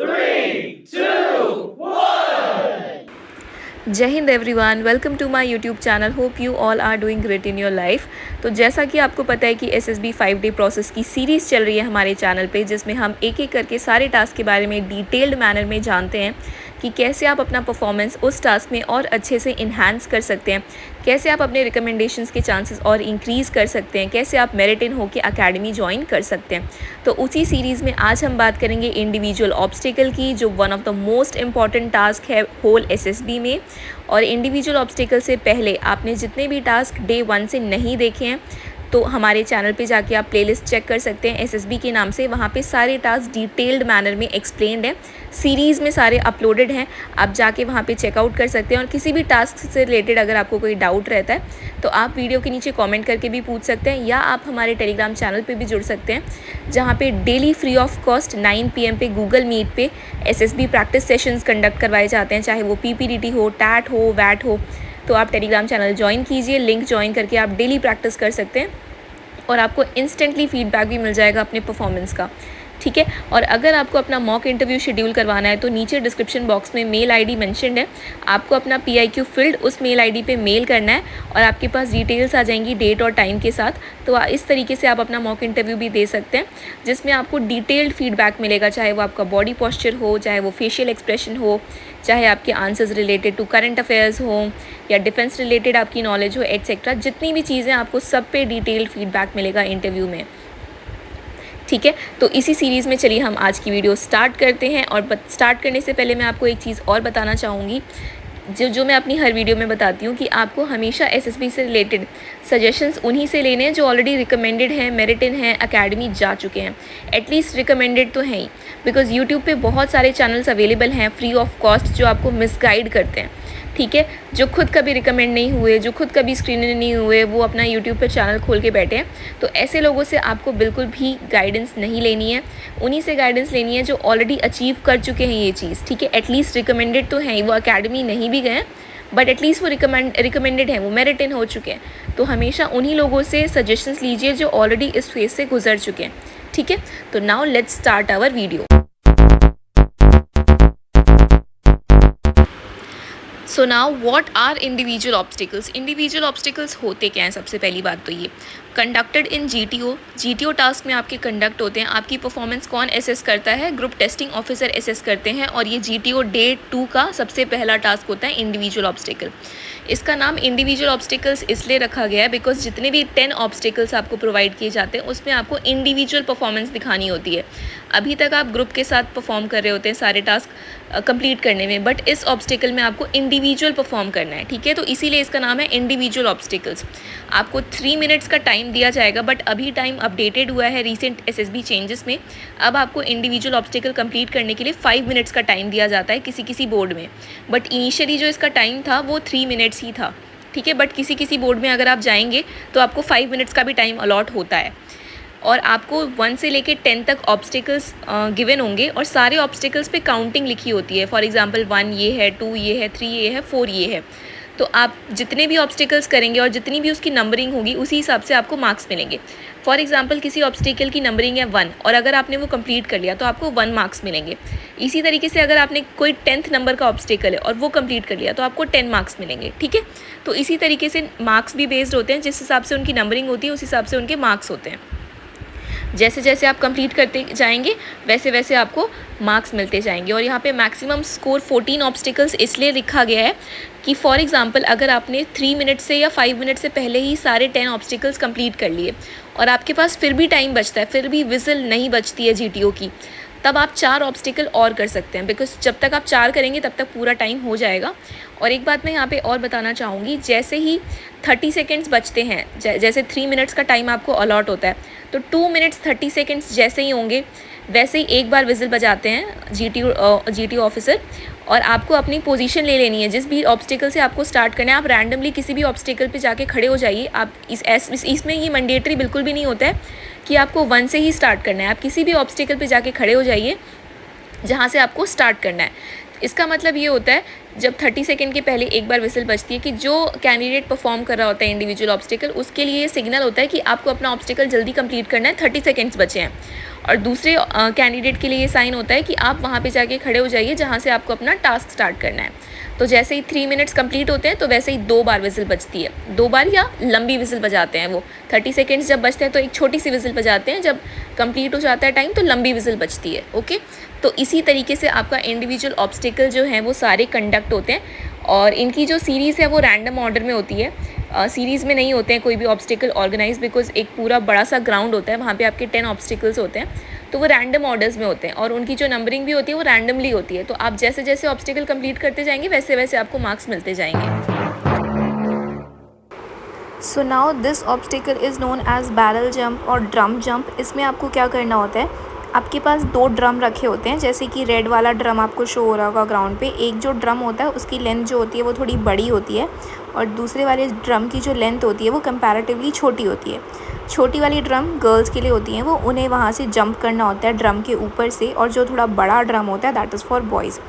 3, 2, 1. जय हिंद everyone, welcome to my YouTube channel. Hope you all are doing great in your life. तो जैसा कि आपको पता है कि एसएसबी 5 डे प्रोसेस की सीरीज़ चल रही है हमारे चैनल पे, जिसमें हम एक एक करके सारे टास्क के बारे में डिटेल्ड मैनर में जानते हैं कि कैसे आप अपना परफॉर्मेंस उस टास्क में और अच्छे से इन्हांस कर सकते हैं, कैसे आप अपने रिकमेंडेशंस के चांसेस और इंक्रीज़ कर सकते हैं, कैसे आप मेरिट इन होकर अकेडमी ज्वाइन कर सकते हैं। तो उसी सीरीज़ में आज हम बात करेंगे इंडिविजुअल ऑब्स्टिकल की, जो one of the most important task है होल एसएसबी में। और इंडिविजुअल ऑब्स्टिकल से पहले आपने जितने भी टास्क डे 1 से नहीं देखे हैं तो हमारे चैनल पे जाके आप प्लेलिस्ट चेक कर सकते हैं एसएसबी के नाम से। वहाँ पे सारे टास्क डिटेल्ड मैनर में एक्सप्लेन्ड है, सीरीज़ में सारे अपलोडेड हैं। आप जाके वहाँ पे चेकआउट कर सकते हैं। और किसी भी टास्क से रिलेटेड अगर आपको कोई डाउट रहता है तो आप वीडियो के नीचे कमेंट करके भी पूछ सकते हैं, या आप हमारे टेलीग्राम चैनल पे भी जुड़ सकते हैं, जहाँ पे daily free of cost 9 PM पे गूगल मीट पे एसएसबी प्रैक्टिस सेशंस कंडक्ट करवाए जाते हैं, चाहे वो पीपीडीटी हो, टैट हो, वैट हो। तो आप टेलीग्राम चैनल ज्वाइन कीजिए, लिंक ज्वाइन करके आप डेली प्रैक्टिस कर सकते हैं और आपको इंस्टेंटली फीडबैक भी मिल जाएगा अपने परफॉर्मेंस का, ठीक है। और अगर आपको अपना मॉक इंटरव्यू शेड्यूल करवाना है तो नीचे डिस्क्रिप्शन बॉक्स में मेल आईडी मेंशन्ड है। आपको अपना PIQ फील्ड उस मेल आईडी पे मेल करना है और आपके पास डिटेल्स आ जाएंगी डेट और टाइम के साथ। तो इस तरीके से आप अपना मॉक इंटरव्यू भी दे सकते हैं, जिसमें आपको डिटेल्ड फीडबैक मिलेगा, चाहे वो आपका बॉडी पोस्चर हो, चाहे वो फेशियल एक्सप्रेशन हो, चाहे आपके answers related to current affairs हो या डिफेंस रिलेटेड आपकी नॉलेज हो, एटसेट्रा। जितनी भी चीज़ें आपको सब पे डिटेल्ड फीडबैक मिलेगा इंटरव्यू में, ठीक है। तो इसी सीरीज़ में चलिए हम आज की वीडियो स्टार्ट करते हैं। और स्टार्ट करने से पहले मैं आपको एक चीज़ और बताना चाहूँगी, जो मैं अपनी हर वीडियो में बताती हूँ, कि आपको हमेशा एसएसबी से रिलेटेड सजेशंस उन्हीं से लेने हैं जो ऑलरेडी रिकमेंडेड हैं, मेरिट इन हैं, अकेडमी जा चुके हैं। एटलीस्ट रिकमेंडेड तो हैं ही, बिकॉज यूट्यूब पे बहुत सारे चैनल्स अवेलेबल हैं फ्री ऑफ कॉस्ट जो आपको मिसगाइड करते हैं, ठीक है। जो खुद कभी रिकमेंड नहीं हुए, जो खुद कभी स्क्रीन नहीं हुए, वो अपना यूट्यूब पर चैनल खोल के बैठे हैं। तो ऐसे लोगों से आपको बिल्कुल भी गाइडेंस नहीं लेनी है, उन्हीं से गाइडेंस लेनी है जो ऑलरेडी अचीव कर चुके हैं ये चीज़, ठीक है। एटलीस्ट रिकमेंडेड तो हैं, वो अकेडमी नहीं भी गए बट एटलीस्ट वो रिकमेंडेड हैं, वो मेरिट इन हो चुके हैं। तो हमेशा उन्हीं लोगों से सजेशंस लीजिए जो ऑलरेडी इस फेज से गुजर चुके हैं, ठीक है। तो now let's start our video. So now what are individual obstacles. Individual obstacles होते क्या हैं? सबसे पहली बात तो ये कंडक्टेड इन GTO टास्क में आपके कंडक्ट होते हैं। आपकी परफॉर्मेंस कौन एसेस करता है? ग्रुप टेस्टिंग ऑफिसर एसेस करते हैं। और ये GTO डे 2 का सबसे पहला टास्क होता है इंडिविजुअल ऑब्स्टिकल। इसका नाम इंडिविजुअल ऑब्स्टिकल्स इसलिए रखा गया है बिकॉज जितने भी 10 ऑब्स्टिकल्स आपको प्रोवाइड किए जाते हैं उसमें आपको इंडिविजुअल परफॉर्मेंस दिखानी होती है। अभी तक आप ग्रुप के साथ परफॉर्म कर रहे होते हैं सारे टास्क कंप्लीट करने में, बट इस ऑब्स्टिकल में आपको इंडिविजुअल परफॉर्म करना है, ठीक है। तो इसीलिए इसका नाम है इंडिविजुअल ऑब्स्टिकल्स। आपको 3 मिनट्स का टाइम दिया जाएगा, बट अभी टाइम अपडेटेड हुआ है रिसेंट एसएसबी चेंजेस में। अब आपको इंडिविजुअल ऑब्स्टिकल कंप्लीट करने के लिए 5 मिनट्स का टाइम दिया जाता है किसी किसी बोर्ड में, बट इनिशियली जो इसका टाइम था वो 3 मिनट्स ही था, ठीक है। बट किसी किसी बोर्ड में अगर आप जाएंगे तो आपको 5 मिनट्स का भी टाइम अलॉट होता है। और आपको 1 से लेके 10 तक ऑब्स्टिकल्स गिवन होंगे और सारे ऑब्स्टिकल्स पे काउंटिंग लिखी होती है। फॉर एग्जांपल 1 ये है, 2 ये है, 3 ये है, 4 ये है। तो आप जितने भी ऑब्स्टिकल्स करेंगे और जितनी भी उसकी नंबरिंग होगी उसी हिसाब से आपको मार्क्स मिलेंगे। फॉर एग्जांपल किसी ऑब्स्टिकल की नंबरिंग है 1 और अगर आपने वो कंप्लीट कर लिया तो आपको 1 मार्क्स मिलेंगे। इसी तरीके से अगर आपने कोई 10th नंबर का ऑब्स्टिकल है और वो कंप्लीट कर लिया तो आपको 10 मार्क्स मिलेंगे, ठीक है। तो इसी तरीके से मार्क्स भी बेस्ड होते हैं, जिस हिसाब से उनकी नंबरिंग होती है उस हिसाब से उनके मार्क्स होते हैं। जैसे जैसे आप कंप्लीट करते जाएंगे वैसे वैसे आपको मार्क्स मिलते जाएंगे। और यहाँ पे मैक्सिमम स्कोर 14 ऑब्स्टिकल्स इसलिए लिखा गया है कि फॉर एग्जांपल अगर आपने 3 मिनट से या 5 मिनट से पहले ही सारे 10 ऑब्स्टिकल्स कंप्लीट कर लिए और आपके पास फिर भी टाइम बचता है, फिर भी विजिल नहीं बचती है GTO की, तब आप 4 ऑब्स्टिकल और कर सकते हैं, बिकॉज जब तक आप 4 करेंगे तब तक पूरा टाइम हो जाएगा। और एक बात मैं यहाँ पे और बताना चाहूँगी, जैसे ही 30 सेकेंड्स बचते हैं, जैसे 3 मिनट्स का टाइम आपको अलॉट होता है, तो 2 मिनट्स 30 सेकेंड्स जैसे ही होंगे वैसे ही एक बार विजिल बजाते हैं GTO ऑफिसर और आपको अपनी पोजीशन ले लेनी है। जिस भी ऑब्स्टिकल से आपको स्टार्ट करना है, आप रैंडमली किसी भी ऑब्स्टिकल पे जाके खड़े हो जाइए। आप इसमें ये मैंडेटरी बिल्कुल भी नहीं होता है कि आपको 1 से ही स्टार्ट करना है। आप किसी भी ऑब्स्टिकल पे जाके खड़े हो जाइए जहाँ से आपको स्टार्ट करना है। इसका मतलब ये होता है जब 30 सेकंड के पहले एक बार विसल बजती है कि जो कैंडिडेट परफॉर्म कर रहा होता है इंडिविजुअल ऑब्स्टिकल, उसके लिए ये सिग्नल होता है कि आपको अपना ऑब्स्टिकल जल्दी कंप्लीट करना है, 30 सेकंड्स बचे हैं। और दूसरे कैंडिडेट के लिए ये साइन होता है कि आप वहाँ पे जाके खड़े हो जाइए जहाँ से आपको अपना टास्क स्टार्ट करना है। तो जैसे ही 3 मिनट्स कंप्लीट होते हैं तो वैसे ही 2 बार विसल बजती है, 2 बार या लंबी विसल बजाते हैं वो। 30 सेकेंड्स जब बजते हैं तो एक छोटी सी विसल बजाते हैं, जब कंप्लीट हो जाता है टाइम तो लंबी विसल बजती है। ओके, तो इसी तरीके से आपका इंडिविजुअल ऑब्स्टिकल जो है वो सारे कंडक्ट होते हैं, और इनकी जो सीरीज़ है वो रैंडम ऑर्डर में होती है। सीरीज़ में नहीं होते हैं कोई भी ऑब्स्टिकल ऑर्गेनाइज, बिकॉज एक पूरा बड़ा सा ग्राउंड होता है, वहाँ पे आपके 10 ऑब्स्टिकल्स होते हैं, तो वो रैंडम ऑर्डर्स में होते हैं, और उनकी जो नंबरिंग भी होती है वो रैंडमली होती है। तो आप जैसे जैसे ऑब्स्टिकल कंप्लीट करते जाएंगे वैसे वैसे आपको मार्क्स मिलते जाएंगे। So now this obstacle is known as barrel jump और ड्रम जंप। इसमें आपको क्या करना होता है, आपके पास 2 ड्रम रखे होते हैं, जैसे कि रेड वाला ड्रम आपको शो हो रहा होगा ग्राउंड पे। एक जो ड्रम होता है उसकी लेंथ जो होती है वो थोड़ी बड़ी होती है, और दूसरे वाले ड्रम की जो लेंथ होती है वो कंपैरेटिवली छोटी होती है। छोटी वाली ड्रम गर्ल्स के लिए होती हैं, वो उन्हें वहाँ से जंप करना होता है ड्रम के ऊपर से, और जो थोड़ा बड़ा ड्रम होता है that is for boys.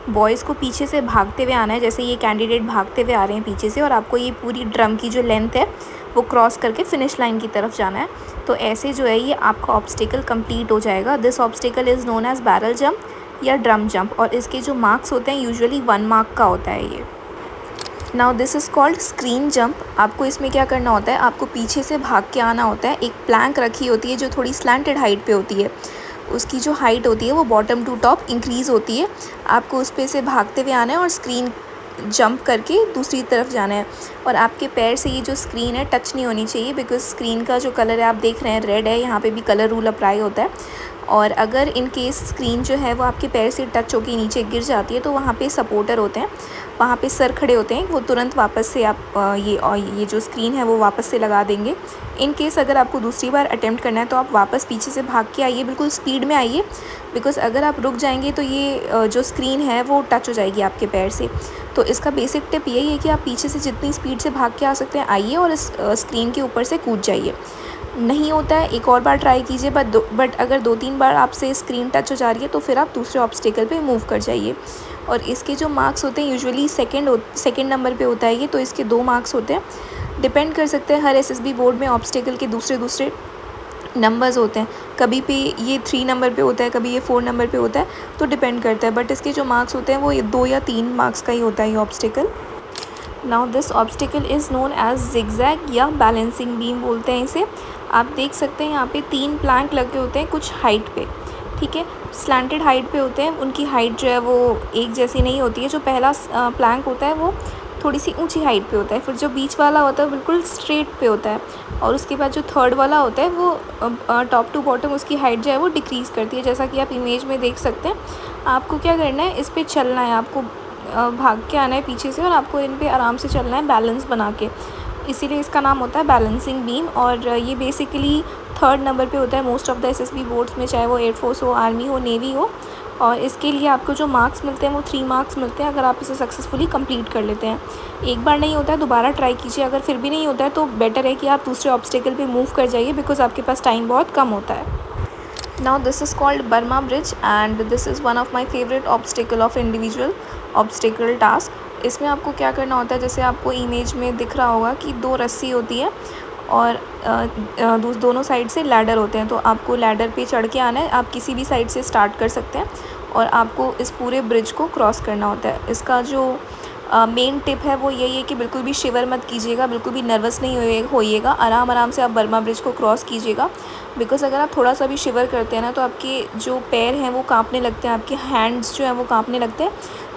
Boys को पीछे से भागते हुए आना है, जैसे ये कैंडिडेट भागते हुए आ रहे हैं पीछे से, और आपको ये पूरी ड्रम की जो लेंथ है वो क्रॉस करके फिनिश लाइन की तरफ जाना है। तो ऐसे जो है ये आपका ऑब्स्टिकल कंप्लीट हो जाएगा। This obstacle is known as barrel jump या ड्रम जंप, और इसके जो मार्क्स होते हैं यूजुअली 1 मार्क का होता है ये। Now this is called screen jump. आपको इसमें क्या करना होता है, आपको पीछे से भाग के आना होता है। एक प्लैंक रखी होती है जो थोड़ी स्लैंटेड हाइट पे होती है, उसकी जो हाइट होती है वो बॉटम टू टॉप इंक्रीज़ होती है। आपको उस पे से भागते हुए आना है और स्क्रीन जंप करके दूसरी तरफ जाना है, और आपके पैर से ये जो स्क्रीन है टच नहीं होनी चाहिए, बिकॉज स्क्रीन का जो कलर है आप देख रहे हैं रेड है, यहाँ पे भी कलर रूल अप्लाई होता है। और अगर इन केस स्क्रीन जो है वो आपके पैर से टच होकर नीचे गिर जाती है तो वहाँ पे सपोर्टर होते हैं, वहाँ पे सर खड़े होते हैं, वो तुरंत वापस से आप ये जो स्क्रीन है वो वापस से लगा देंगे। इन केस अगर आपको दूसरी बार अटेम्प्ट करना है तो आप वापस पीछे से भाग के आइए, बिल्कुल स्पीड में आइए, बिकॉज़ अगर आप रुक जाएंगे तो ये जो स्क्रीन है वो टच हो जाएगी आपके पैर से। तो इसका बेसिक टिप यही है कि आप पीछे से जितनी स्पीड से भाग के आ सकते हैं आइए, और इस स्क्रीन के ऊपर से कूद जाइए। नहीं होता है एक और बार ट्राई कीजिए, बट अगर 2-3 बार आपसे स्क्रीन टच हो जा रही है तो फिर आप दूसरे ऑब्स्टिकल पे मूव कर जाइए। और इसके जो मार्क्स होते हैं यूजुअली सेकंड नंबर पे होता है ये, तो इसके 2 मार्क्स होते हैं। डिपेंड कर सकते हैं, हर एसएसबी बोर्ड में ऑब्स्टिकल के दूसरे नंबर्स होते हैं, कभी पे ये 3 नंबर पे होता है, कभी ये 4 नंबर पे होता है, तो डिपेंड करता है। बट इसके जो मार्क्स होते हैं वो 2 या 3 मार्क्स का ही होता है ये obstacle. Now this obstacle is known as zigzag या बैलेंसिंग बीम बोलते हैं इसे। आप देख सकते हैं यहाँ पे 3 प्लैंक लगे होते हैं कुछ हाइट पे, ठीक है, स्लैंटेड हाइट पे होते हैं। उनकी हाइट जो है वो एक जैसी नहीं होती है। जो पहला प्लैंक होता है वो थोड़ी सी ऊंची हाइट पे होता है, फिर जो बीच वाला होता है वो बिल्कुल स्ट्रेट पे होता है, और उसके बाद जो थर्ड वाला होता है वो टॉप टू बॉटम उसकी हाइट जो है वो डिक्रीज़ करती है, जैसा कि आप इमेज में देख सकते हैं। आपको क्या करना है, इस पर चलना है, आपको भाग के आना है पीछे से, और आपको इन पे आराम से चलना है बैलेंस बना के, इसीलिए इसका नाम होता है बैलेंसिंग बीम। और ये बेसिकली 3rd नंबर पे होता है most of the SSB boards में, चाहे वो एयरफोर्स हो, आर्मी हो, नेवी हो। और इसके लिए आपको जो मार्क्स मिलते हैं वो 3 मार्क्स मिलते हैं अगर आप इसे सक्सेसफुली कंप्लीट कर लेते हैं। एक बार नहीं होता है दोबारा ट्राई कीजिए, अगर फिर भी नहीं होता है तो बेटर है कि आप दूसरे ऑब्स्टिकल पे मूव कर जाइए, बिकॉज आपके पास टाइम बहुत कम होता है। Now this is called Burma Bridge and this is one of my favorite obstacle of individual obstacle task. इसमें आपको क्या करना होता है, जैसे आपको इमेज में दिख रहा होगा कि 2 रस्सी होती है और दोनों साइड से लैडर होते हैं, तो आपको लैडर पे चढ़ के आना है। आप किसी भी साइड से स्टार्ट कर सकते हैं और आपको इस पूरे ब्रिज को क्रॉस करना होता है। इसका जो मेन टिप है वो यही है कि बिल्कुल भी शिवर मत कीजिएगा, बिल्कुल भी नर्वस नहीं होइएगा, आराम से आप बर्मा ब्रिज को क्रॉस कीजिएगा। बिकॉज़ अगर आप थोड़ा सा भी शिवर करते हैं ना तो आपके जो पैर हैं वो कांपने लगते हैं, आपके हैंड्स जो हैं वो कांपने लगते हैं,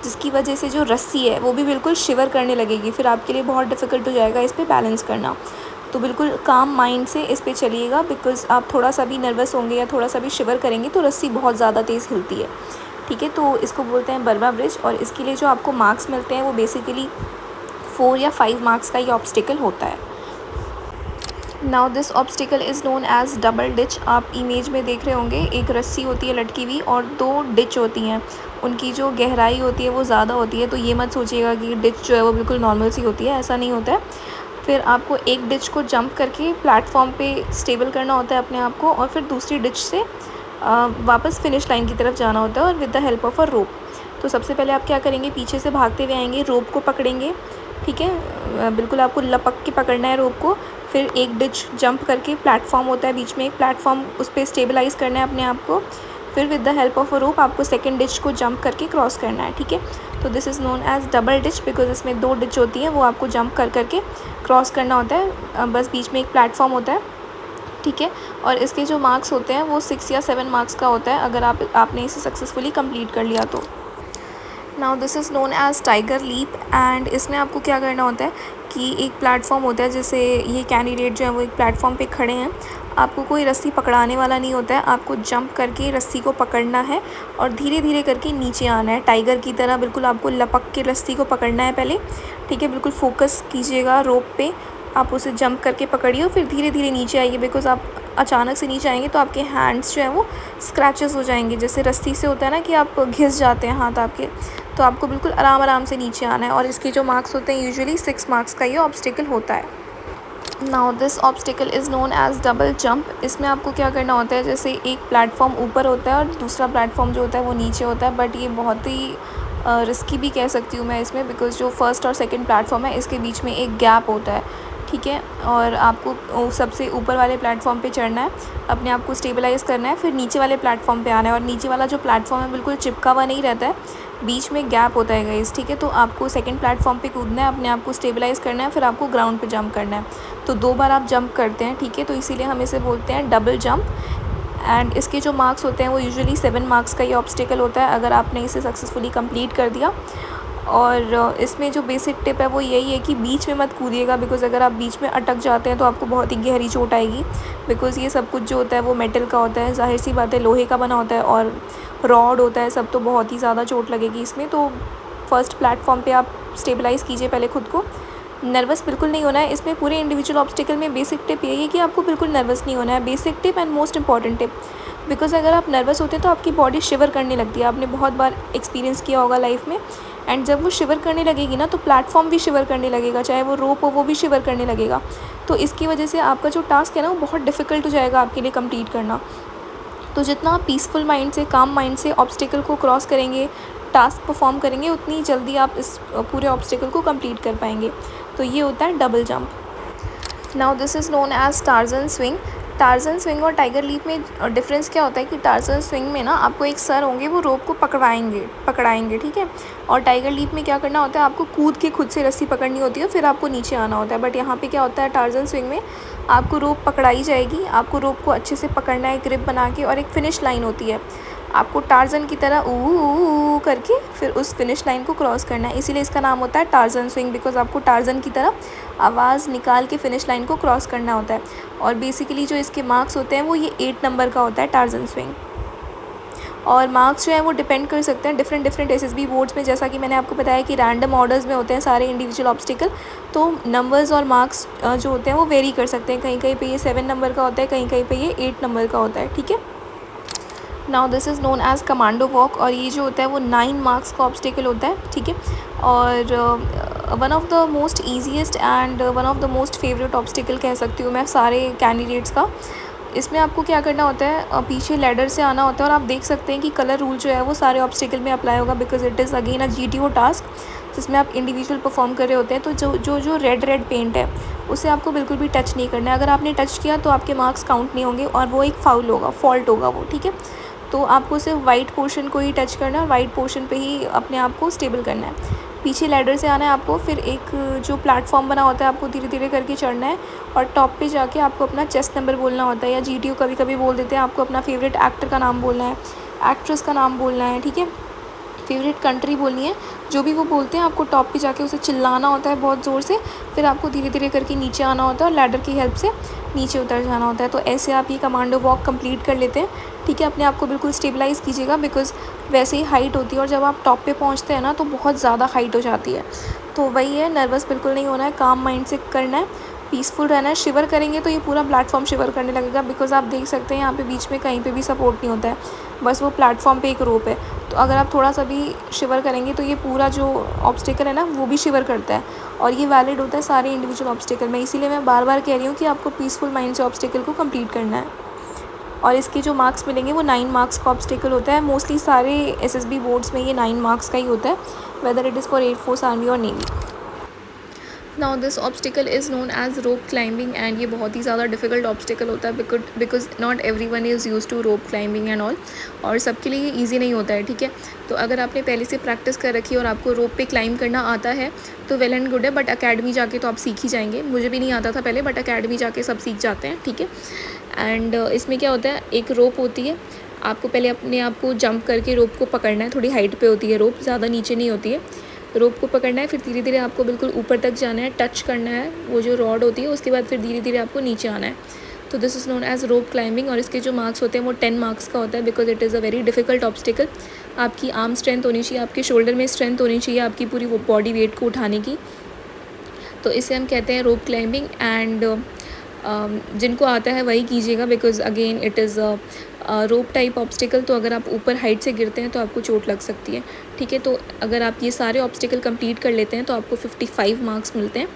जिसकी वजह से जो रस्सी है वो भी बिल्कुल शिवर करने लगेगी, फिर आपके लिए बहुत डिफ़िकल्ट हो जाएगा इस पर बैलेंस करना। तो बिल्कुल काम माइंड से इस पर चलिएगा, बिकॉज़ आप थोड़ा सा भी नर्वस होंगे या थोड़ा सा भी शिवर करेंगे तो रस्सी बहुत ज़्यादा तेज़ हिलती है, ठीक है। तो इसको बोलते हैं बर्मा ब्रिज, और इसके लिए जो आपको मार्क्स मिलते हैं वो बेसिकली 4 या 5 मार्क्स का ये ऑब्स्टिकल होता है। Now this obstacle is known as double ditch. आप इमेज में देख रहे होंगे, एक रस्सी होती है लटकी हुई और 2 डिच होती हैं, उनकी जो गहराई होती है वो ज़्यादा होती है। तो ये मत सोचिएगा कि डिच जो है वो बिल्कुल नॉर्मल सी होती है, ऐसा नहीं होता है। फिर आपको एक डिच को जंप करके प्लेटफॉर्म पे स्टेबल करना होता है अपने आप को, और फिर दूसरी डिच से वापस फिनिश लाइन की तरफ जाना होता है, और with the help of a rope. तो सबसे पहले आप क्या करेंगे, पीछे से भागते हुए आएंगे, रोप को पकड़ेंगे, ठीक है, बिल्कुल आपको लपक के पकड़ना है रोप को। फिर एक डिच जंप करके, प्लेटफॉर्म होता है बीच में एक प्लेटफॉर्म, उस पर स्टेबलाइज़ करना है अपने आप को। फिर with the help of a rope आपको सेकंड डिच को जंप करके क्रॉस करना है, ठीक है। तो this is known as double ditch, because इसमें 2 डिच होती हैं, वो आपको जंप कर करके क्रॉस करना होता है। बस बीच में एक प्लेटफॉर्म होता है, ठीक है। और इसके जो मार्क्स होते हैं वो 6 या 7 मार्क्स का होता है, अगर आपने इसे सक्सेसफुली कंप्लीट कर लिया तो। Now this is known as tiger leap, and इसमें आपको क्या करना होता है कि एक प्लेटफॉर्म होता है, जैसे ये कैंडिडेट जो है वो एक प्लेटफॉर्म पे खड़े हैं, आपको कोई रस्सी पकड़ाने वाला नहीं होता है, आपको जंप करके रस्सी को पकड़ना है और धीरे धीरे करके नीचे आना है, टाइगर की तरह बिल्कुल आपको लपक के रस्सी को पकड़ना है पहले, ठीक है। बिल्कुल फोकस कीजिएगा रोप पे, आप उसे जंप करके पकड़िए, फिर धीरे धीरे नीचे आइए, बिकॉज आप अचानक से नीचे आएंगे तो आपके हैंड्स जो है वो स्क्रैचेस हो जाएंगे, जैसे रस्सी से होता है ना कि आप घिस जाते हैं हाथ आपके। तो आपको बिल्कुल आराम आराम से नीचे आना है, और इसके जो मार्क्स होते हैं यूजुअली 6 मार्क्स का ये ऑब्स्टिकल होता है। Now this obstacle is known as double jump. इसमें आपको क्या करना होता है, जैसे एक प्लेटफॉर्म ऊपर होता है और दूसरा प्लेटफॉर्म जो होता है वो नीचे होता है, बट ये बहुत ही रिस्की भी कह सकती हूँ मैं इसमें, बिकॉज जो फर्स्ट और सेकंड प्लेटफॉर्म है इसके बीच में एक गैप होता है, ठीक है। और आपको सबसे ऊपर वाले प्लेटफॉर्म पे चढ़ना है, अपने आप को स्टेबलाइज़ करना है, फिर नीचे वाले प्लेटफॉर्म पे आना है, और नीचे वाला जो प्लेटफॉर्म है बिल्कुल चिपका हुआ नहीं रहता है, बीच में गैप होता है गाइस, ठीक है। तो आपको सेकंड प्लेटफॉर्म पे कूदना है, अपने आप को स्टेबलाइज़ करना है, फिर आपको ग्राउंड पे जंप करना है। तो 2 बार आप जंप करते हैं, ठीक है, तो इसीलिए हम इसे बोलते हैं डबल जंप। एंड इसके जो मार्क्स होते हैं वो यूजुअली 7 मार्क्स का ये ऑब्स्टिकल होता है, अगर आपने इसे सक्सेसफुली कंप्लीट कर दिया। और इसमें जो बेसिक टिप है वो यही है कि बीच में मत कूदिएगा, बिकॉज़ अगर आप बीच में अटक जाते हैं तो आपको बहुत ही गहरी चोट आएगी, बिकॉज़ ये सब कुछ जो होता है वो मेटल का होता है, ज़ाहिर सी बात है लोहे का बना होता है, और रॉड होता है सब, तो बहुत ही ज़्यादा चोट लगेगी इसमें। तो फर्स्ट प्लेटफॉर्म पे आप स्टेबलाइज़ कीजिए पहले खुद को, नर्वस बिल्कुल नहीं होना है। इसमें पूरे इंडिविजुअल ऑब्स्टिकल में बेसिक टिप यही है कि आपको बिल्कुल नर्वस नहीं होना है, basic tip and most important tip, because अगर आप नर्वस होते हैं तो आपकी बॉडी शिवर करने लगती है, आपने बहुत बार एक्सपीरियंस किया होगा लाइफ में। एंड जब वो शिवर करने लगेगी ना तो प्लेटफॉर्म भी शिवर करने लगेगा, चाहे वो रोप हो वो भी शिवर करने लगेगा। तो इसकी वजह से आपका जो टास्क है ना वो बहुत डिफ़िकल्ट हो जाएगा आपके लिए कंप्लीट करना। तो जितना आप पीसफुल माइंड से, काम माइंड से ऑब्स्टिकल को क्रॉस करेंगे, टास्क परफॉर्म करेंगे, उतनी जल्दी आप इस पूरे ऑब्स्टिकल को कंप्लीट कर पाएंगे। तो ये होता है double jump. Now this is known as Tarzan swing. Tarzan swing और टाइगर लीप में डिफरेंस क्या होता है कि टार्जन स्विंग में ना आपको एक सर होंगे, वो रोप को पकड़ाएंगे, ठीक है। और टाइगर लीप में क्या करना होता है, आपको कूद के खुद से रस्सी पकड़नी होती है, फिर आपको नीचे आना होता है। बट यहाँ पे क्या होता है, टार्जन स्विंग में आपको रोप पकड़ाई जाएगी, आपको रोप को अच्छे से पकड़ना है ग्रिप बना के, और एक फिनिश लाइन होती है, आपको टार्जन की तरह ऊ करके फिर उस फिनिश लाइन को क्रॉस करना है, इसीलिए इसका नाम होता है टार्जन स्विंग, बिकॉज आपको टार्जन की तरह आवाज़ निकाल के फिनिश लाइन को क्रॉस करना होता है। और बेसिकली जो इसके मार्क्स होते हैं वो ये 8 नंबर का होता है टार्जन स्विंग। और मार्क्स जो है वो डिपेंड कर सकते हैं डिफरेंट एसएसबी बोर्ड्स में, जैसा कि मैंने आपको बताया कि रैंडम ऑर्डर्स में होते हैं सारे इंडिविजुअल ऑब्स्टिकल, तो नंबर्स और मार्क्स जो होते हैं वो वेरी कर सकते हैं, कहीं कहीं पे ये 7 नंबर का होता है, कहीं कहीं पे ये 8 नंबर का होता है, ठीक है। Now this is known as commando walk, और ये जो होता है वो 9 मार्क्स का ऑब्स्टिकल होता है, ठीक है। और one of the most easiest and one of the most favourite obstacle कह सकती हूँ मैं सारे कैंडिडेट्स का। इसमें आपको क्या करना होता है, पीछे लैडर से आना होता है, और आप देख सकते हैं कि कलर रूल जो है वो सारे ऑब्स्टिकल में अप्लाई होगा, because it is again a GTO task, जिसमें आप इंडिविजुअल परफॉर्म कर रहे होते हैं। तो जो रेड पेंट है उसे आपको बिल्कुल भी टच नहीं करना है, अगर आपने टच किया तो आपके मार्क्स काउंट नहीं होंगे, और वो एक फाउल होगा, फॉल्ट होगा वो, ठीक है। तो आपको सिर्फ वाइट पोर्शन को ही टच करना है, वाइट पोर्शन पे ही अपने आप को स्टेबल करना है। पीछे लैडर से आना है आपको, फिर एक जो प्लेटफॉर्म बना होता है आपको धीरे धीरे करके चढ़ना है, और टॉप पे जाके आपको अपना चेस्ट नंबर बोलना होता है, या GTO कभी कभी बोल देते हैं, आपको अपना फेवरेट एक्टर का नाम बोलना है, एक्ट्रेस का नाम बोलना है, ठीक है, फेवरेट कंट्री बोलनी है, जो भी वो बोलते हैं आपको टॉप पे जाके उसे चिल्लाना होता है बहुत ज़ोर से, फिर आपको धीरे धीरे करके नीचे आना होता है और लैडर की हेल्प से नीचे उतर जाना होता है। तो ऐसे आप ये कमांडो वॉक कंप्लीट कर लेते हैं, ठीक है। अपने आप को बिल्कुल स्टेबलाइज़ कीजिएगा, बिकॉज वैसे ही हाइट होती है, और जब आप टॉप पे पहुंचते हैं ना तो बहुत ज़्यादा हाइट हो जाती है। तो वही है, नर्वस बिल्कुल नहीं होना है, काम माइंड से करना है, पीसफुल रहना है। शिवर करेंगे तो ये पूरा प्लेटफॉर्म शिवर करने लगेगा, बिकॉज आप देख सकते हैं यहाँ पे बीच में कहीं पे भी सपोर्ट नहीं होता है, बस वो प्लेटफॉर्म पे एक रोप है। तो अगर आप थोड़ा सा भी शिवर करेंगे तो ये पूरा जो ऑब्स्टिकल है ना वो भी शिवर करता है, और ये वैलिड होता है सारे इंडिविजुअल ऑब्स्टिकल में। इसीलिए मैं बार बार कह रही हूँ कि आपको पीसफुल माइंड से ऑब्स्टिकल को कंप्लीट करना है। और इसके जो मार्क्स मिलेंगे वो 9 मार्क्स का ऑब्स्टिकल होता है। मोस्टली सारे एसएसबी बोर्ड्स में ये 9 मार्क्स का ही होता है, whether it is for air force, army और navy. Now this obstacle is known as rope climbing, and ये बहुत ही ज़्यादा डिफ़िकल्ट ऑब्स्टिकल होता है because not everyone is use to rope climbing and all, और सबके लिए ये ईजी नहीं होता है, ठीक है। तो अगर आपने पहले से प्रैक्टिस कर रखी है और आपको रोप पे क्लाइंब करना आता है तो वेल एंड गुड है, बट अकेडमी जाके तो आप सीख ही जाएंगे। मुझे भी नहीं आता था पहले, बट अकेडमी जाके सब सीख जाते हैं, ठीक है। एंड इसमें क्या होता है, एक रोप होती है, आपको पहले अपने आप को जंप करके रोप को पकड़ना है। थोड़ी हाइट पे होती है रोप, ज़्यादा नीचे नहीं होती है। रोप को पकड़ना है, फिर धीरे धीरे आपको बिल्कुल ऊपर तक जाना है, टच करना है वो जो रॉड होती है, उसके बाद फिर धीरे धीरे आपको नीचे आना है। तो this is known as rope climbing, और इसके जो मार्क्स होते हैं वो 10 मार्क्स का होता है, because it is a very difficult obstacle. आपकी आर्म स्ट्रेंथ होनी चाहिए, आपके शोल्डर में स्ट्रेंथ होनी चाहिए आपकी पूरी बॉडी वेट को उठाने की, तो इसे हम कहते हैं रोप क्लाइंबिंग। एंड जिनको आता है वही कीजिएगा, because again it is rope type obstacle, तो अगर आप ऊपर हाइट से गिरते हैं तो आपको चोट लग सकती है, ठीक है। तो अगर आप ये सारे ऑब्स्टिकल कंप्लीट कर लेते हैं तो आपको 55 मार्क्स मिलते हैं।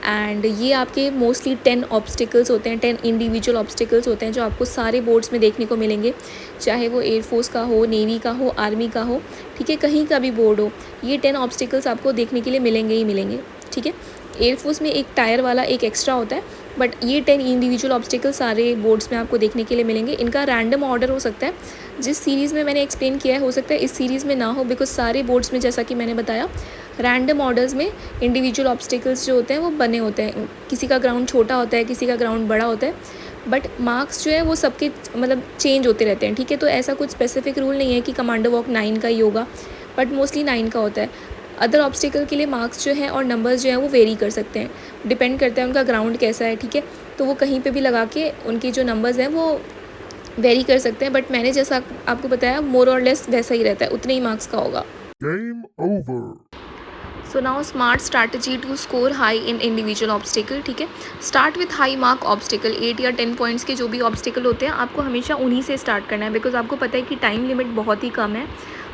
एंड ये आपके मोस्टली 10 ऑब्स्टिकल्स होते हैं, 10 इंडिविजुअल ऑब्स्टिकल्स होते हैं जो आपको सारे बोर्ड्स में देखने को मिलेंगे, चाहे वो एयरफोर्स का हो, नेवी का हो, आर्मी का हो, ठीक है, कहीं का भी बोर्ड हो, ये 10 ऑब्स्टिकल्स आपको देखने के लिए मिलेंगे ही मिलेंगे, ठीक है। एयरफोर्स में एक टायर वाला एक एक्स्ट्रा होता है, बट ये 10 इंडिविजुअल ऑब्स्टिकल सारे बोर्ड्स में आपको देखने के लिए मिलेंगे। इनका रैंडम ऑर्डर हो सकता है, जिस सीरीज़ में मैंने एक्सप्लेन किया है हो सकता है इस सीरीज़ में ना हो, बिकॉज सारे बोर्ड्स में जैसा कि मैंने बताया रैंडम ऑर्डर्स में इंडिविजुअल ऑब्स्टिकल्स जो होते हैं वो बने होते हैं। किसी का ग्राउंड छोटा होता है, किसी का ग्राउंड बड़ा होता है, बट मार्क्स जो है वो सबके मतलब चेंज होते रहते हैं, ठीक है। तो ऐसा कुछ स्पेसिफिक रूल नहीं है कि कमांडो वॉक 9 का ही होगा, बट मोस्टली 9 का होता है। अदर ऑब्स्टिकल के लिए मार्क्स जो हैं और नंबर्स जो हैं वो वेरी कर सकते हैं, डिपेंड करता है उनका ग्राउंड कैसा है, ठीक है। तो वो कहीं पे भी लगा के उनके जो नंबर्स हैं वो वेरी कर सकते हैं, बट मैंने जैसा आपको बताया मोर और लेस वैसा ही रहता है, उतने ही मार्क्स का होगा। Game over. So now smart strategy to score high in individual obstacle, ठीक है। Start with high mark obstacle, 8 या 10 पॉइंट्स के जो भी ऑब्स्टिकल होते हैं आपको हमेशा उन्हीं से स्टार्ट करना है, बिकॉज आपको पता है कि टाइम लिमिट बहुत ही कम है।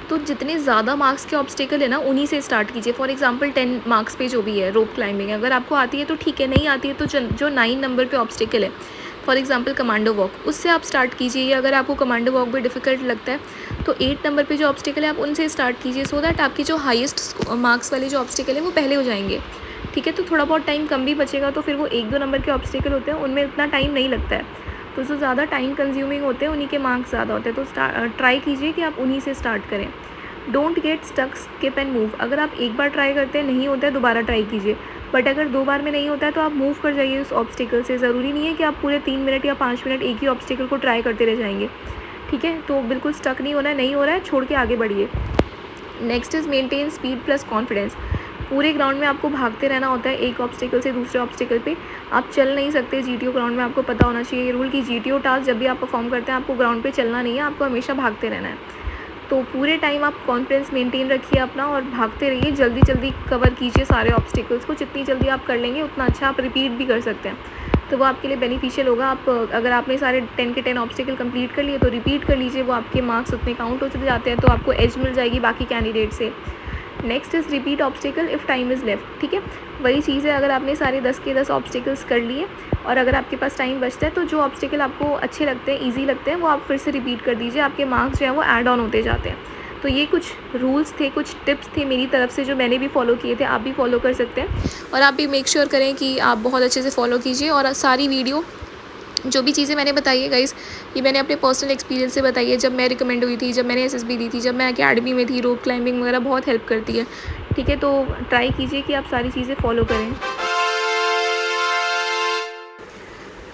तो जितने ज़्यादा मार्क्स के ऑब्स्टिकल है ना उन्हीं से स्टार्ट कीजिए। फॉर एग्जांपल 10 मार्क्स पे जो भी है रोप क्लाइंबिंग, अगर आपको आती है तो ठीक है, नहीं आती है तो जो 9 नंबर पे ऑब्स्टिकल है, फॉर एग्जांपल कमांडो वॉक, उससे आप स्टार्ट कीजिए। अगर आपको कमांडो वॉक भी डिफ़िकल्ट लगता है तो 8 नंबर पे जो ऑब्स्टिकल है आप उनसे स्टार्ट कीजिए, सो दैट आपकी जो हाईएस्ट मार्क्स वाले जो ऑब्स्टिकल है वो पहले हो जाएंगे, ठीक है। तो थोड़ा बहुत टाइम कम भी बचेगा, तो फिर वो 1-2 नंबर के ऑब्स्टिकल होते हैं उनमें इतना टाइम नहीं लगता है, तो जो ज़्यादा टाइम कंज्यूमिंग होते हैं उन्हीं के मार्क्स ज़्यादा होते हैं। तो ट्राई कीजिए कि आप उन्हीं से स्टार्ट करें। Don't get stuck, skip and move. अगर आप एक बार ट्राई करते हैं नहीं होता है दोबारा ट्राई कीजिए, बट अगर 2 बार में नहीं होता है तो आप मूव कर जाइए उस ऑब्स्टिकल से। ज़रूरी नहीं है कि आप पूरे 3 मिनट या 5 मिनट एक ही ऑब्स्टिकल को ट्राई करते रह जाएंगे, ठीक है। तो बिल्कुल स्टक नहीं होना है, नहीं हो रहा है छोड़ के आगे बढ़िए। Next is maintain speed plus confidence. पूरे ग्राउंड में आपको भागते रहना होता है, एक ऑब्स्टिकल से दूसरे ऑब्स्टिकल पे आप चल नहीं सकते। जीटीओ ग्राउंड में आपको पता होना चाहिए ये रूल कि जीटीओ टास्क जब भी आप परफॉर्म करते हैं आपको ग्राउंड पे चलना नहीं है, आपको हमेशा भागते रहना है। तो पूरे टाइम आप कॉन्फिडेंस मेंटेन रखिए अपना और भागते रहिए, जल्दी जल्दी कवर कीजिए सारे ऑब्स्टिकल्स को। जितनी जल्दी आप कर लेंगे उतना अच्छा आप रिपीट भी कर सकते हैं, तो वो आपके लिए बेनिफिशियल होगा। आप अगर आपने सारे 10 के 10 ऑब्स्टिकल कंप्लीट कर लिए तो रिपीट कर लीजिए, वो आपके मार्क्स उतने काउंट हो चले जाते हैं, तो आपको एज मिल जाएगी बाकी कैंडिडेट से। Next is repeat obstacle if time is left, ठीक है। वही चीज़ है, अगर आपने सारे 10 के 10 ऑब्स्टिकल्स कर लिए और अगर आपके पास टाइम बचता है तो जो ऑब्स्टिकल आपको अच्छे लगते हैं, ईजी लगते हैं, वो आप फिर से रिपीट कर दीजिए, आपके मार्क्स जो है वो ऐड ऑन होते जाते हैं। तो ये कुछ रूल्स थे, कुछ टिप्स थे मेरी तरफ से जो मैंने भी फॉलो किए थे, आप भी फॉलो कर सकते हैं। और आप भी मेक श्योर करें कि आप बहुत अच्छे से फॉलो कीजिए। और सारी वीडियो जो भी चीज़ें मैंने बताई है गाइस, ये मैंने अपने पर्सनल एक्सपीरियंस से बताई है, जब मैं रिकमेंड हुई थी, जब मैंने एसएसबी दी थी, जब मैं अकेडमी में थी। रोप क्लाइंबिंग वगैरह बहुत हेल्प करती है, ठीक है। तो ट्राई कीजिए कि आप सारी चीज़ें फॉलो करें।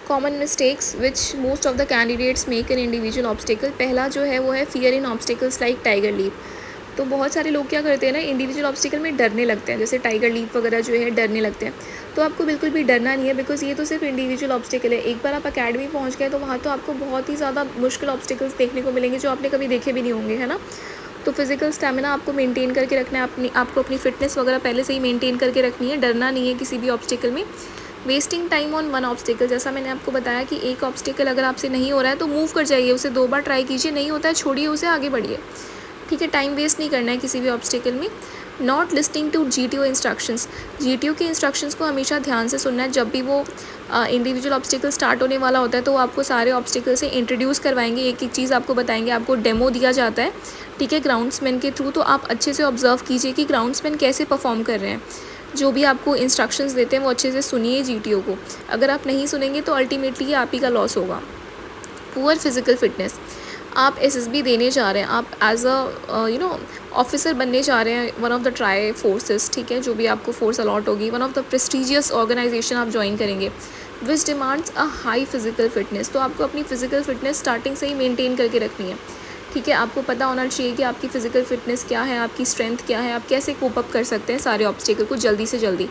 Common mistakes which most of the candidates make in individual obstacle. पहला जो है वो है fear in obstacles like tiger leap. तो बहुत सारे लोग क्या करते हैं ना, इंडिविजुअल ऑब्स्टिकल में डरने लगते हैं, जैसे टाइगर लीप वगैरह जो है डरने लगते हैं। तो आपको बिल्कुल भी डरना नहीं है, बिकॉज ये तो सिर्फ इंडिविजुअल ऑब्स्टिकल है। एक बार आप अकेडमी पहुंच गए तो वहाँ तो आपको बहुत ही ज़्यादा मुश्किल ऑब्स्टिकल्स देखने को मिलेंगे जो आपने कभी देखे भी नहीं होंगे, है ना। तो फिजिकल स्टैमिना आपको मेंटेन करके रखना है, आपको अपनी फिटनेस वगैरह पहले से ही मेंटेन करके रखनी है, डरना नहीं है किसी भी ऑब्स्टिकल में। Wasting time on one obstacle, जैसा मैंने आपको बताया कि एक ऑब्स्टिकल अगर आपसे नहीं हो रहा है तो मूव कर जाइए, उसे 2 बार ट्राई कीजिए, नहीं होता है छोड़िए उसे, आगे बढ़िए, ठीक है। टाइम वेस्ट नहीं करना है किसी भी ऑब्स्टिकल में। Not listening to GTO instructions, GTO के इंस्ट्रक्शंस को हमेशा ध्यान से सुनना है। जब भी वो इंडिविजुअल ऑब्स्टिकल स्टार्ट होने वाला होता है तो वो आपको सारे ऑब्स्टिकल से इंट्रोड्यूस करवाएंगे, एक एक चीज़ आपको बताएंगे, आपको डेमो दिया जाता है, ठीक है, ग्राउंड्समैन के थ्रू। तो आप अच्छे से ऑब्जर्व कीजिए कि ग्राउंड्समैन कैसे परफॉर्म कर रहे हैं। जो भी आपको इंस्ट्रक्शंस देते हैं वो अच्छे से सुनिए जीटीओ को। अगर आप नहीं सुनेंगे तो अल्टीमेटली आप ही का लॉस होगा। पुअर फिजिकल फिटनेस, आप एसएसबी देने जा रहे हैं, आप एज अ ऑफिसर बनने जा रहे हैं one of the tri forces, ठीक है, जो भी आपको फोर्स अलॉट होगी, one of the prestigious organisation आप ज्वाइन करेंगे which demands a high physical fitness. तो आपको अपनी फिजिकल फिटनेस स्टार्टिंग से ही मेंटेन करके रखनी है, ठीक है। आपको पता होना चाहिए कि आपकी फ़िज़िकल फिटनेस क्या है, आपकी स्ट्रेंथ क्या है, आप कैसे कोप अप कर सकते हैं सारे ऑब्स्टिकल को जल्दी से जल्दी।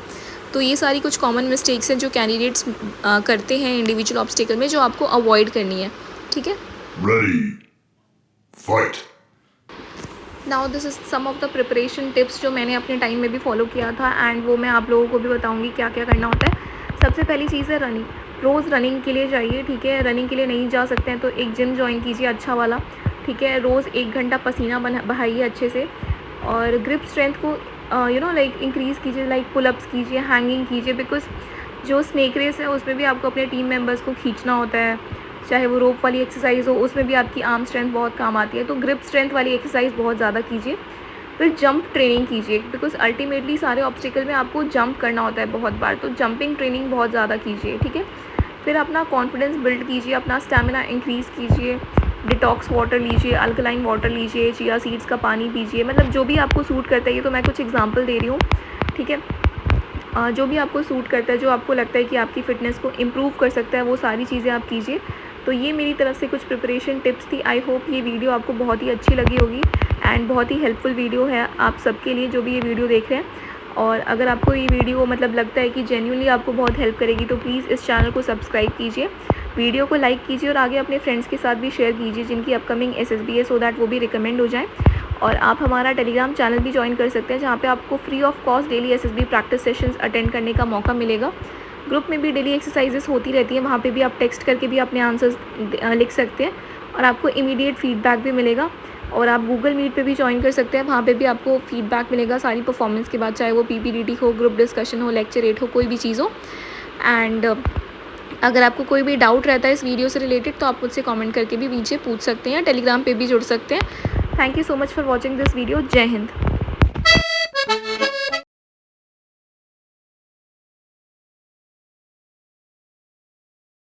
तो ये सारी कुछ कॉमन मिस्टेक्स हैं जो कैंडिडेट्स करते हैं इंडिविजुअल ऑब्स्टिकल में, जो आपको अवॉइड करनी है, ठीक है। Ready. Fight. Now this is some of the preparation tips जो मैंने अपने टाइम में भी फॉलो किया था, एंड वो मैं आप लोगों को भी बताऊंगी क्या क्या करना होता है। सबसे पहली चीज़ है रनिंग। रोज़ रनिंग के लिए जाइए, ठीक है। रनिंग के लिए नहीं जा सकते हैं तो एक जिम ज्वाइन कीजिए अच्छा वाला, ठीक है। रोज़ 1 घंटा पसीना बहाइए अच्छे से, और ग्रिप स्ट्रेंथ को लाइक इंक्रीज़ कीजिए, लाइक पुलअप्स कीजिए, हैंगिंग कीजिए, बिकॉज जो स्नेक रेस है उसमें भी आपको अपने टीम मेंबर्स को खींचना होता है, चाहे वो रोप वाली एक्सरसाइज हो, उसमें भी आपकी आर्म स्ट्रेंथ बहुत काम आती है। तो ग्रिप स्ट्रेंथ वाली एक्सरसाइज बहुत ज़्यादा कीजिए। फिर जंप ट्रेनिंग कीजिए, बिकॉज अल्टीमेटली सारे ऑब्स्टिकल में आपको जंप करना होता है बहुत बार, तो जंपिंग ट्रेनिंग बहुत ज़्यादा कीजिए, ठीक है। फिर अपना कॉन्फिडेंस बिल्ड कीजिए, अपना स्टेमिना इंक्रीज़ कीजिए, डिटॉक्स वाटर लीजिए, अल्कलाइन वाटर लीजिए, चिया सीड्स का पानी पीजिए, मतलब जो भी आपको सूट करता है। ये तो मैं कुछ एग्जांपल दे रही हूँ, ठीक है। जो भी आपको सूट करता है, जो आपको लगता है कि आपकी फ़िटनेस को इम्प्रूव कर सकता है, वो सारी चीज़ें आप कीजिए। तो ये मेरी तरफ से कुछ प्रिपरेशन टिप्स थी। आई होप ये वीडियो आपको बहुत ही अच्छी लगी होगी, एंड बहुत ही हेल्पफुल वीडियो है आप सबके लिए जो भी ये वीडियो देख रहे हैं। और अगर आपको ये वीडियो मतलब लगता है कि जेन्युइनली आपको बहुत हेल्प करेगी तो प्लीज़ इस चैनल को सब्सक्राइब कीजिए, वीडियो को लाइक कीजिए, और आगे अपने फ्रेंड्स के साथ भी शेयर कीजिए जिनकी अपकमिंग एसएसबी है, सो दैट वो भी रिकमेंड हो जाएँ। और आप हमारा टेलीग्राम चैनल भी ज्वाइन कर सकते हैं, जहाँ पे आपको free of cost daily SSB practice sessions attend करने का मौका मिलेगा। ग्रुप में भी डेली एक्सरसाइजेस होती रहती हैं, वहाँ पे भी आप टेक्स्ट करके भी अपने आंसर्स लिख सकते हैं, और आपको इमीडिएट फीडबैक भी मिलेगा। और आप गूगल मीट पे भी ज्वाइन कर सकते हैं, वहाँ पे भी आपको फीडबैक मिलेगा सारी परफॉर्मेंस के बाद, चाहे वो पीपीडीटी हो, ग्रुप डिस्कशन हो, लेक्चर 8 हो, कोई भी चीज़ हो। एंड अगर आपको कोई भी डाउट रहता है इस वीडियो से रिलेटेड तो आप मुझसे कमेंट करके भी नीचे पूछ सकते हैं, टेलीग्राम पे भी जुड़ सकते हैं। Thank you so much for watching this video. जय हिंद।